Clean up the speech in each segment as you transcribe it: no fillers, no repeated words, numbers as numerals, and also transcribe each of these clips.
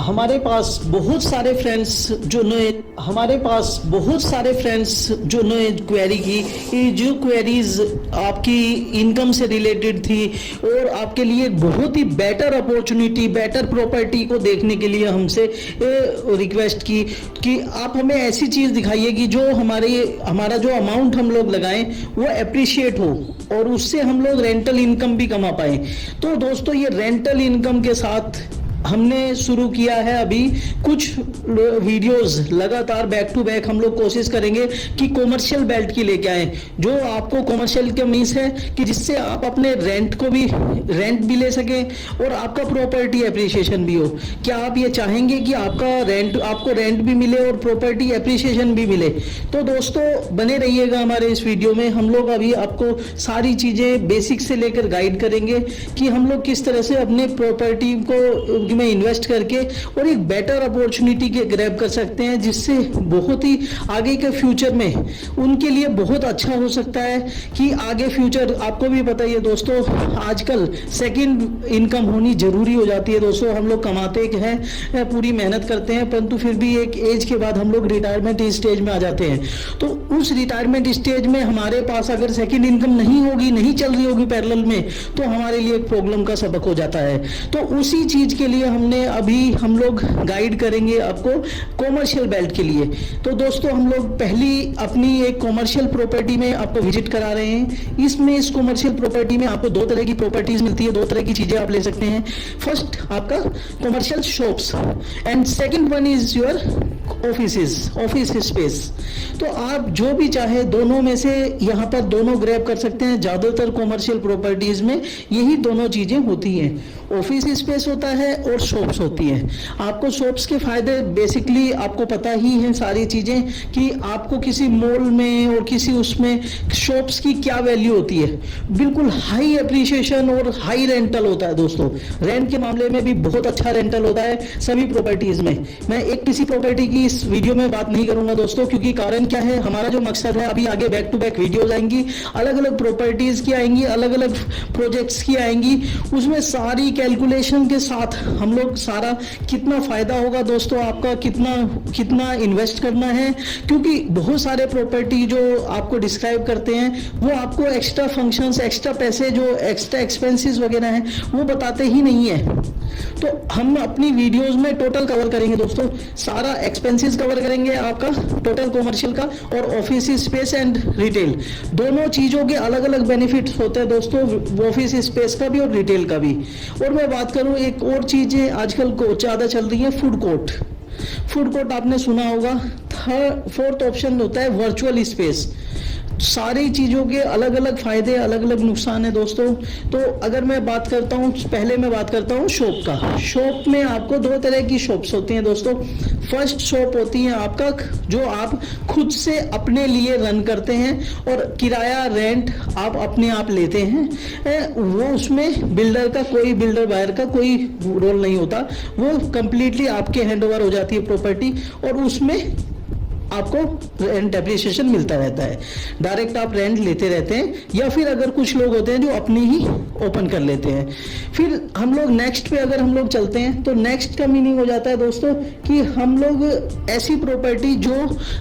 हमारे पास बहुत सारे फ्रेंड्स जो ने क्वेरी की। ये जो क्वेरीज आपकी इनकम से रिलेटेड थी और आपके लिए बहुत ही बेटर अपॉर्चुनिटी, बेटर प्रॉपर्टी को देखने के लिए हमसे रिक्वेस्ट की कि आप हमें ऐसी चीज़ दिखाइए कि जो हमारा जो अमाउंट हम लोग लगाएं वो अप्रिशिएट हो और उससे हम लोग रेंटल इनकम भी कमा पाए। तो दोस्तों, ये रेंटल इनकम के साथ हमने शुरू किया है अभी कुछ वीडियोस लगातार बैक टू बैक। हम लोग कोशिश करेंगे कि कॉमर्शियल बेल्ट की लेके आए, जो आपको कॉमर्शियल का मीन्स है कि जिससे आप अपने रेंट भी ले सकें और आपका प्रॉपर्टी एप्रिसिएशन भी हो। क्या आप ये चाहेंगे कि आपको रेंट भी मिले और प्रॉपर्टी एप्रिसिएशन भी मिले? तो दोस्तों, बने रहिएगा हमारे इस वीडियो में। हम लोग अभी आपको सारी चीज़ें बेसिक से लेकर गाइड करेंगे कि हम लोग किस तरह से अपने प्रॉपर्टी को में इन्वेस्ट करके और एक बेटर अपॉर्चुनिटी के ग्रैब कर सकते हैं, जिससे बहुत ही आगे के फ्यूचर में उनके लिए बहुत अच्छा हो सकता है। कि आगे फ्यूचर आपको भी पता ही है दोस्तों, आजकल सेकंड इनकम होनी जरूरी हो जाती है। दोस्तों, हम लोग कमाते हैं, पूरी मेहनत करते हैं, परंतु फिर भी एक एज के बाद हम लोग रिटायरमेंट स्टेज में आ जाते हैं। तो उस रिटायरमेंट स्टेज में हमारे पास अगर सेकेंड इनकम नहीं चल रही होगी पैरेलल में, तो हमारे लिए एक प्रॉब्लम का सबक हो जाता है। तो उसी चीज के लिए हम लोग गाइड करेंगे आपको कॉमर्शियल बेल्ट के लिए। तो दोस्तों, हम लोग पहली अपनी एक कॉमर्शियल प्रॉपर्टी में आपको विजिट करा रहे हैं। इस कॉमर्शियल प्रॉपर्टी में आपको दो तरह की प्रॉपर्टीज मिलती है, दो तरह की चीजें आप ले सकते हैं। फर्स्ट आपका commercial shops and second one is your office space. तो आप जो भी चाहे दोनों में से यहाँ पर दोनों ग्रैब कर सकते हैं। ज्यादातर कॉमर्शियल प्रॉपर्टीज में यही दोनों चीजें होती हैं, ऑफिस स्पेस होता है और शॉप्स होती है। आपको शॉप्स के फायदे बेसिकली आपको पता ही है सारी चीजें, कि आपको किसी मॉल में और किसी उसमें शॉप्स की क्या वैल्यू होती है। बिल्कुल हाई एप्रिसिएशन और हाई रेंटल होता है दोस्तों। रेंट के मामले में भी बहुत अच्छा रेंटल होता है सभी प्रॉपर्टीज में। मैं एक किसी प्रॉपर्टी की इस वीडियो में बात नहीं करूंगा दोस्तों, क्योंकि कारण क्या है, हमारा जो मकसद है, अभी आगे बैक टू बैक वीडियोज आएंगी, अलग अलग प्रॉपर्टीज की आएंगी, अलग अलग प्रोजेक्ट्स की आएंगी, उसमें सारी कैलकुलेशन के साथ हम लोग सारा कितना फायदा होगा दोस्तों, आपका कितना इन्वेस्ट करना है। क्योंकि बहुत सारे प्रॉपर्टी जो आपको डिस्क्राइब करते हैं वो आपको एक्स्ट्रा फंक्शंस, एक्स्ट्रा पैसे, जो एक्स्ट्रा एक्सपेंसेस वगैरह हैं वो बताते ही नहीं है। तो हम अपनी वीडियोस में टोटल कवर करेंगे दोस्तों, सारा एक्सपेंसेस कवर करेंगे आपका टोटल कॉमर्शियल का, और ऑफिस स्पेस एंड रिटेल दोनों चीजों के अलग अलग बेनिफिट्स होते हैं दोस्तों, ऑफिस स्पेस का भी और रिटेल का भी। और मैं बात करूं एक और चीजें आजकल को ज्यादा चल रही है, फूड कोर्ट आपने सुना होगा। फोर्थ ऑप्शन होता है वर्चुअल स्पेस। सारी चीज़ों के अलग अलग फायदे, अलग अलग नुकसान है दोस्तों। तो अगर मैं बात करता हूँ, पहले मैं बात करता हूँ शॉप का। शॉप में आपको दो तरह की शॉप्स होती हैं दोस्तों। फर्स्ट शॉप होती है आपका जो आप खुद से अपने लिए रन करते हैं और किराया रेंट आप अपने आप लेते हैं। वो उसमें बिल्डर बायर का कोई रोल नहीं होता, वो कंप्लीटली आपके हैंड ओवर हो जाती है प्रॉपर्टी, और उसमें आपको रेंट एप्रिसिएशन मिलता रहता है। डायरेक्ट आप रेंट लेते रहते हैं, या फिर अगर कुछ लोग होते हैं जो अपनी ही ओपन कर लेते हैं। फिर हम लोग नेक्स्ट पे अगर हम लोग चलते हैं, तो नेक्स्ट का मीनिंग हो जाता है दोस्तों कि हम लोग ऐसी प्रॉपर्टी जो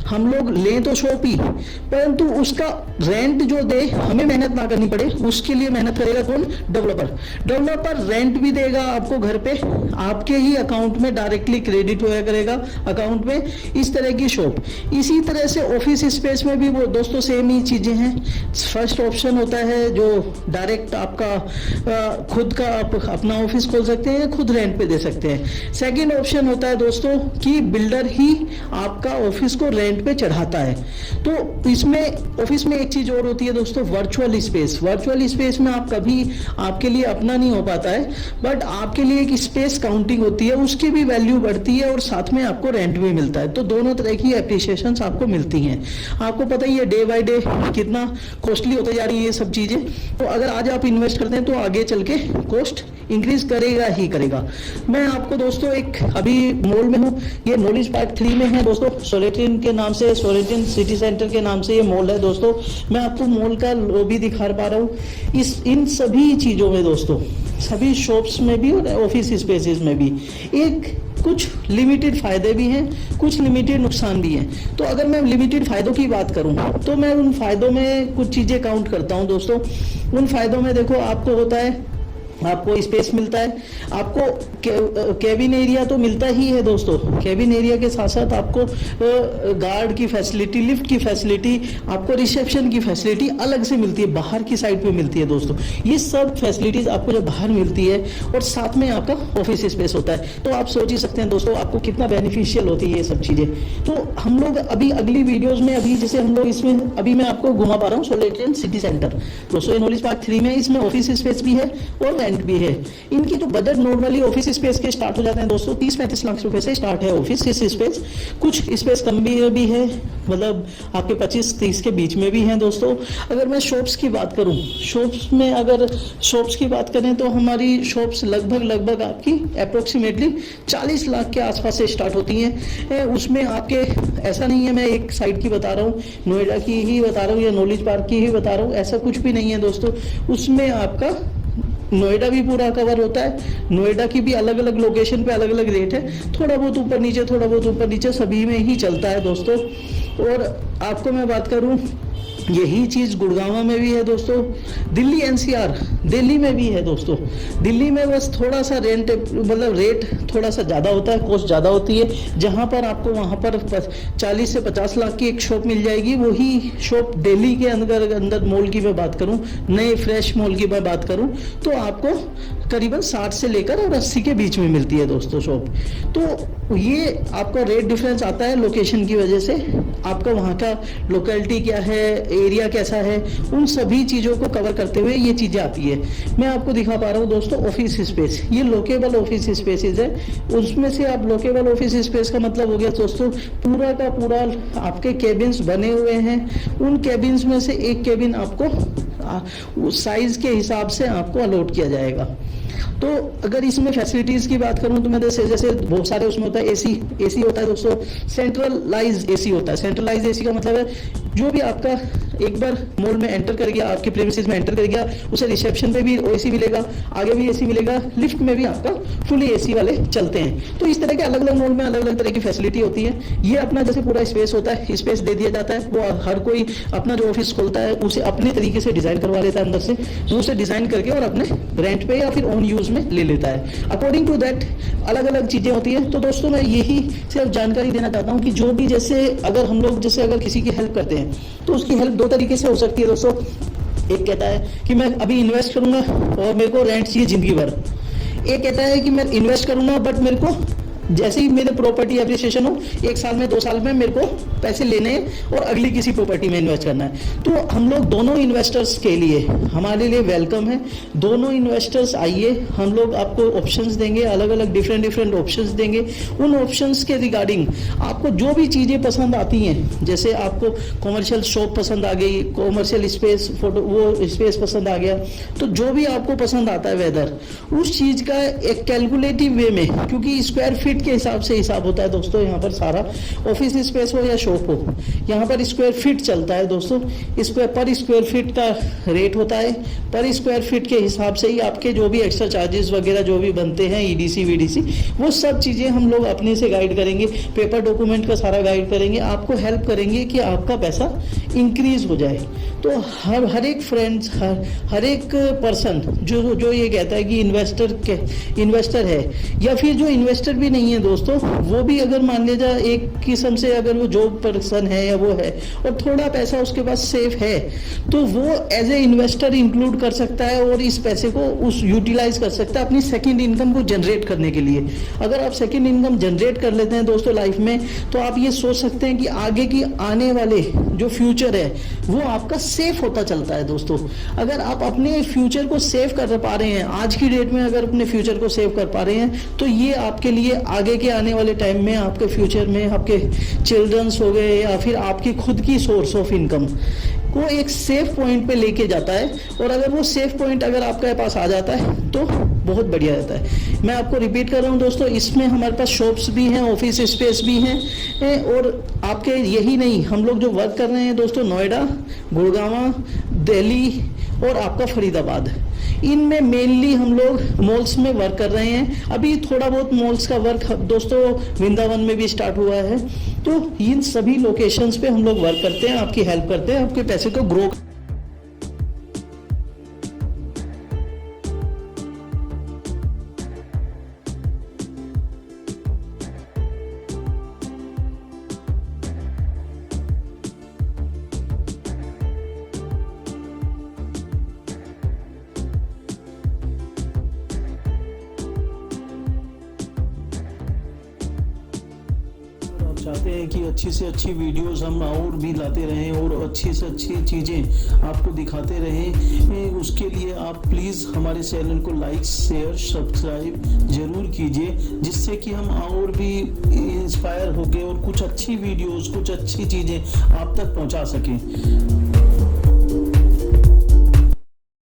हम लोग लें तो शॉप ही, परंतु उसका रेंट जो दे, हमें मेहनत ना करनी पड़े, उसके लिए मेहनत करेगा कौन? डेवलपर रेंट भी देगा आपको घर पे, आपके ही अकाउंट में डायरेक्टली क्रेडिट होया करेगा अकाउंट में। इस तरह की शॉप। इसी तरह से ऑफिस स्पेस में भी वो दोस्तों सेम ही चीजें हैं। फर्स्ट ऑप्शन होता है जो डायरेक्ट आपका खुद का आप अपना ऑफिस खोल सकते हैं, खुद रेंट पे दे सकते हैं। सेकंड ऑप्शन होता है दोस्तों कि बिल्डर ही आपका ऑफिस को रेंट पे चढ़ाता है। तो इसमें ऑफिस में एक चीज और होती है दोस्तों, वर्चुअल स्पेस में आप कभी आपके लिए अपना नहीं हो पाता है, बट आपके लिए एक स्पेस काउंटिंग होती है, उसकी भी वैल्यू बढ़ती है और साथ में आपको रेंट भी मिलता है। तो दोनों तरह की एप्रिसिएशन आपको मिलती हैं। आपको पता ही है डे बाय डे कितना कॉस्टली होते जा रही है ये सब चीजें। तो अगर आज आप इन्वेस्ट करते हैं तो आगे चल के कॉस्ट इंक्रीज करेगा ही करेगा। मैं आपको दोस्तों एक अभी मॉल में हूँ, ये नॉलेज पार्क 3 में है दोस्तों, सोरेटिन के नाम से, सोरेटिन सिटी सेंटर के नाम से ये मॉल है दोस्तों। मैं आपको मॉल का लॉबी दिखा पा रहा हूँ। इन सभी चीजों में दोस्तों, सभी शॉप्स में भी और ऑफिस स्पेसेस में भी एक कुछ लिमिटेड फ़ायदे भी हैं, कुछ लिमिटेड नुकसान भी हैं। तो अगर मैं लिमिटेड फ़ायदों की बात करूं तो मैं उन फ़ायदों में कुछ चीज़ें काउंट करता हूं दोस्तों। उन फ़ायदों में देखो, आपको होता है, आपको स्पेस मिलता है, आपको कैबिन एरिया तो मिलता ही है दोस्तों। कैबिन एरिया के साथ साथ आपको गार्ड की फैसिलिटी, लिफ्ट की फैसिलिटी, आपको रिसेप्शन की फैसिलिटी अलग से मिलती है, बाहर की साइड पे मिलती है दोस्तों। ये सब फैसिलिटीज आपको जब बाहर मिलती है और साथ में आपका ऑफिस स्पेस होता है, तो आप सोच ही सकते हैं दोस्तों आपको कितना बेनिफिशियल होती है ये सब चीज़ें। तो हम लोग अभी अगली वीडियोज़ में, अभी जैसे हम लोग इसमें अभी मैं आपको घुमा पा रहा हूँ सोलेट्रियन सिटी सेंटर दोस्तों, नॉलेज पार्क 3 में। इसमें ऑफिस स्पेस भी है और भी है। इनकी तो बजट नॉर्मली ऑफिस स्पेस के स्टार्ट हो जाते हैं दोस्तों, 30-35 लाख रुपए से स्टार्ट है ऑफिस स्पेस। कुछ स्पेस कम भी है, मतलब आपके 25-30 के बीच में भी हैं दोस्तों। अगर मैं शॉप्स की बात करूं, शॉप्स में अगर शॉप्स की बात करें तो हमारी शॉप्स लगभग आपकी अप्रोक्सीमेटली 40 लाख के आसपास से स्टार्ट होती हैं। उसमें आपके ऐसा नहीं है मैं एक साइड की बता रहा हूँ, नोएडा की ही बता रहा हूँ या नॉलेज पार्क की ही बता रहा हूँ, ऐसा कुछ भी नहीं है दोस्तों। उसमें आपका नोएडा भी पूरा कवर होता है। नोएडा की भी अलग अलग लोकेशन पे अलग अलग रेट है, थोड़ा बहुत ऊपर नीचे सभी में ही चलता है दोस्तों। और आपको मैं बात करूं, यही चीज़ गुड़गांव में भी है दोस्तों, दिल्ली एनसीआर दिल्ली में भी है दोस्तों। दिल्ली में बस थोड़ा सा रेंट, मतलब रेट थोड़ा सा ज़्यादा होता है, कॉस्ट ज़्यादा होती है। जहाँ पर आपको वहाँ पर 40 से 50 लाख की एक शॉप मिल जाएगी, वही शॉप दिल्ली के अंदर मॉल की मैं बात करूँ, नए फ्रेश मॉल की मैं बात करूँ, तो आपको करीबन 60 से लेकर और 80 के बीच में मिलती है दोस्तों शॉप। तो ये आपका रेट डिफरेंस आता है लोकेशन की वजह से, आपका वहाँ का लोकेलिटी क्या है, एरिया कैसा है, उन सभी चीज़ों को कवर करते हुए ये चीज़ें आती है। मैं आपको दिखा पा रहा हूँ दोस्तों ऑफिस स्पेस, ये लोकेबल ऑफिस स्पेसेस है। उसमें से आप लोकेबल ऑफिस स्पेस का मतलब हो गया दोस्तों, पूरा का पूरा आपके केबिन्स बने हुए हैं। उन केबिन्स में से एक केबिन आपको साइज के हिसाब से आपको अलॉट किया जाएगा। तो अगर इसमें फैसिलिटीज़ की बात करूं तो मैं जैसे बहुत सारे उसमें होता है एसी होता है दोस्तों, सेंट्रलाइज एसी होता है। सेंट्रलाइज एसी का मतलब है जो भी आपका एक बार मॉल में एंटर कर गया, आपके प्रेमिसेस में एंटर कर गया, उसे रिसेप्शन पे भी एसी मिलेगा, आगे भी एसी मिलेगा, लिफ्ट में भी आपका फुली एसी वाले चलते हैं। तो इस तरह के अलग अलग मॉल में अलग अलग तरह की फैसिलिटी होती है। ये अपना जैसे पूरा स्पेस होता है, स्पेस दे दिया जाता है, वो हर कोई अपना जो ऑफिस खोलता है उसे अपने तरीके से डिजाइन करवा लेता है अंदर से, वो उसे डिजाइन करके और अपने रेंट पे या फिर ऑन यूज में ले लेता है। अकॉर्डिंग टू दैट अलग अलग चीजें होती है। तो दोस्तों मैं यही सिर्फ जानकारी देना चाहता हूँ कि जो भी जैसे अगर हम लोग जैसे अगर किसी की हेल्प करते हैं तो उसकी हेल्प दो तरीके से हो सकती है दोस्तों। एक कहता है कि मैं अभी इन्वेस्ट करूंगा और मेरे को रेंट चाहिए जिंदगी भर। एक कहता है कि मैं इन्वेस्ट करूंगा बट मेरे को जैसे ही मेरे प्रॉपर्टी एप्रिसिएशन हो 1 साल में 2 साल में मेरे को पैसे लेने हैं और अगली किसी प्रॉपर्टी में इन्वेस्ट करना है। तो हम लोग दोनों इन्वेस्टर्स के लिए हमारे लिए वेलकम है। दोनों इन्वेस्टर्स आइए, हम लोग आपको ऑप्शंस देंगे, अलग अलग डिफरेंट ऑप्शंस देंगे। उन ऑप्शंस के रिगार्डिंग आपको जो भी चीज़ें पसंद आती हैं, जैसे आपको कॉमर्शियल शॉप पसंद आ गई, कॉमर्शियल स्पेस फोटो वो स्पेस पसंद आ गया, तो जो भी आपको पसंद आता है वेदर, उस चीज़ का एक कैलकुलेटिव वे में, क्योंकि स्क्वायर फीट के हिसाब से हिसाब होता है दोस्तों। यहाँ पर सारा ऑफिस स्पेस हो या शॉप हो, यहाँ पर स्क्वायर फीट चलता है दोस्तों। पर स्क्वायर फीट का रेट होता है, पर स्क्वायर फीट के हिसाब से ही आपके जो भी एक्स्ट्रा चार्जेस वगैरह जो भी बनते हैं, ईडीसी वीडीसी, वो सब चीज़ें हम लोग अपने से गाइड करेंगे, पेपर डॉक्यूमेंट का सारा गाइड करेंगे, आपको हेल्प करेंगे कि आपका पैसा इंक्रीज हो जाए। तो हर एक फ्रेंड्स, हर एक पर्सन जो ये कहता है कि इन्वेस्टर है या फिर जो इन्वेस्टर भी नहीं है दोस्तों, वो भी अगर मान लिया जाए एक किस्म से अगर वो जॉब पर्सन है या वो है और थोड़ा पैसा उसके पास सेफ है, तो वो एज ए इन्वेस्टर इंक्लूड कर सकता है और इस पैसे को उस यूटिलाइज कर सकता है अपनी सेकंड इनकम को जनरेट करने के लिए। अगर आप सेकंड इनकम जनरेट कर लेते हैं दोस्तों लाइफ में, तो आप ये सोच सकते हैं कि आगे की आने वाले जो फ्यूचर है वो आपका सेफ होता चलता है दोस्तों। अगर आप अपने फ्यूचर को सेव कर पा रहे हैं, आज की डेट में अगर अपने फ्यूचर को सेव कर पा रहे हैं, तो ये आपके लिए आगे के आने वाले टाइम में, आपके फ्यूचर में, आपके चिल्ड्रंस हो गए या फिर आपकी खुद की सोर्स ऑफ इनकम को एक सेफ पॉइंट पे लेके जाता है। और अगर वो सेफ पॉइंट अगर आपके पास आ जाता है तो बहुत बढ़िया रहता है। मैं आपको रिपीट कर रहा हूँ दोस्तों, इसमें हमारे पास शॉप्स भी हैं, ऑफिस स्पेस भी हैं, और आपके यही नहीं, हम लोग जो वर्क कर रहे हैं दोस्तों, नोएडा, गुड़गांव, दिल्ली और आपका फरीदाबाद, इनमें मेनली हम लोग मॉल्स में वर्क कर रहे हैं। अभी थोड़ा बहुत मॉल्स का वर्क दोस्तों वृंदावन में भी स्टार्ट हुआ है। तो इन सभी लोकेशंस पे हम लोग वर्क करते हैं, आपकी हेल्प करते हैं, आपके पैसे को ग्रो। चाहते हैं कि अच्छी से अच्छी वीडियोस हम और भी लाते रहें और अच्छी से अच्छी चीज़ें आपको दिखाते रहें। उसके लिए आप प्लीज़ हमारे चैनल को लाइक शेयर सब्सक्राइब ज़रूर कीजिए, जिससे कि हम और भी इंस्पायर होकर और कुछ अच्छी वीडियोस कुछ अच्छी चीज़ें आप तक पहुंचा सकें।